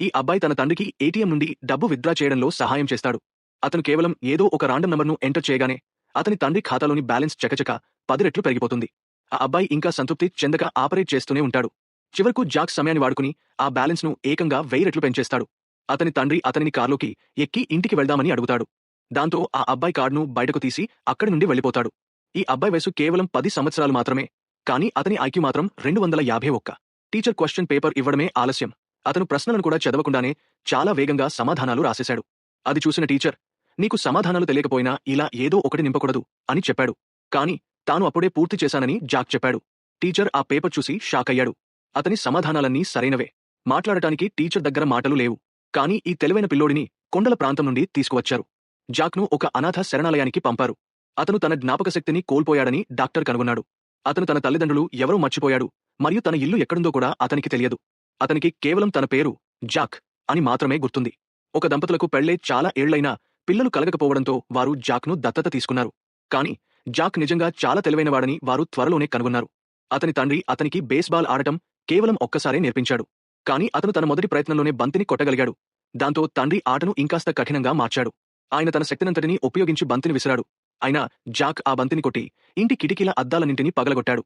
ఈ అబ్బాయి తన తండ్రికి ఏటీఎం నుండి డబ్బు విత్డ్రా చేయడంలో సహాయం చేస్తాడు. అతను కేవలం ఏదో ఒక రాండమ్ నంబర్ను ఎంటర్ చేయగానే అతని తండ్రి ఖాతాలోని బ్యాలెన్స్ చకచక 10 రెట్లు పెరిగిపోతుంది. ఆ అబ్బాయి ఇంకా సంతృప్తి చెందక ఆపరేట్ చేస్తూనే ఉంటాడు. చివరకు జాక్ సమయాన్ని వాడుకుని ఆ బ్యాలెన్స్‌ను ఏకంగా 1000 రెట్లు పెంచేస్తాడు. అతని తండ్రి అతనిని కార్లోకి ఎక్కి ఇంటికి వెళ్దామని అడుగుతాడు. దాంతో ఆ అబ్బాయి కార్డును బయటకు తీసి అక్కడి నుండి వెళ్ళిపోతాడు. ఈ అబ్బాయి వయసు కేవలం 10 సంవత్సరాలు మాత్రమే. కానీ అతని ఐక్యూ మాత్రం 251. టీచర్ క్వశ్చన్ పేపర్ ఇవ్వడమే ఆలస్యం. అతను ప్రశ్నలను కూడా చదవకుండానే చాలా వేగంగా సమాధానాలు రాసేశాడు. అది చూసిన టీచర్, నీకు సమాధానాలు తెలియకపోయినా ఇలా ఏదో ఒకటి నింపకూడదు అని చెప్పాడు. కానీ తాను అప్పుడే పూర్తి చేశానని జాక్ చెప్పాడు. టీచర్ ఆ పేపర్ చూసి షాక్ అయ్యాడు. అతని సమాధానాలన్నీ సరైనవే. మాట్లాడటానికి టీచర్ దగ్గర మాటలు లేవు. కానీ ఈ తెలివైన పిల్లోడిని కొండల ప్రాంతం నుండి తీసుకువచ్చారు. జాక్ను ఒక అనాథ శరణాలయానికి పంపారు. అతను తన జ్ఞాపకశక్తిని కోల్పోయాడని డాక్టర్ కనుగొన్నాడు. అతను తన తల్లిదండ్రులు ఎవరో మర్చిపోయాడు మరియు తన ఇల్లు ఎక్కడుందో కూడా అతనికి తెలియదు. అతనికి కేవలం తన పేరు జాక్ అని మాత్రమే గుర్తుంది. ఒక దంపతులకు పెళ్లై చాలా ఏళ్లైనా పిల్లలు కలగకపోవడంతో వారు జాక్ను దత్తత తీసుకున్నారు. కానీ జాక్ నిజంగా చాలా తెలివైనవాడని వారు త్వరలోనే కనుగొన్నారు. అతని తండ్రి అతనికి బేస్బాల్ ఆడటం కేవలం ఒక్కసారే నేర్పించాడు. కానీ అతను తన మొదటి ప్రయత్నంలోనే బంతిని కొట్టగలిగాడు. దాంతో తండ్రి ఆటను ఇంకాస్త కఠినంగా మార్చాడు. ఆయన తన శక్తినంతటినీ ఉపయోగించి బంతిని విసిరాడు. అయినా జాక్ ఆ బంతిని కొట్టి ఇంటి కిటికీల అద్దాలన్నింటినీ పగలగొట్టాడు.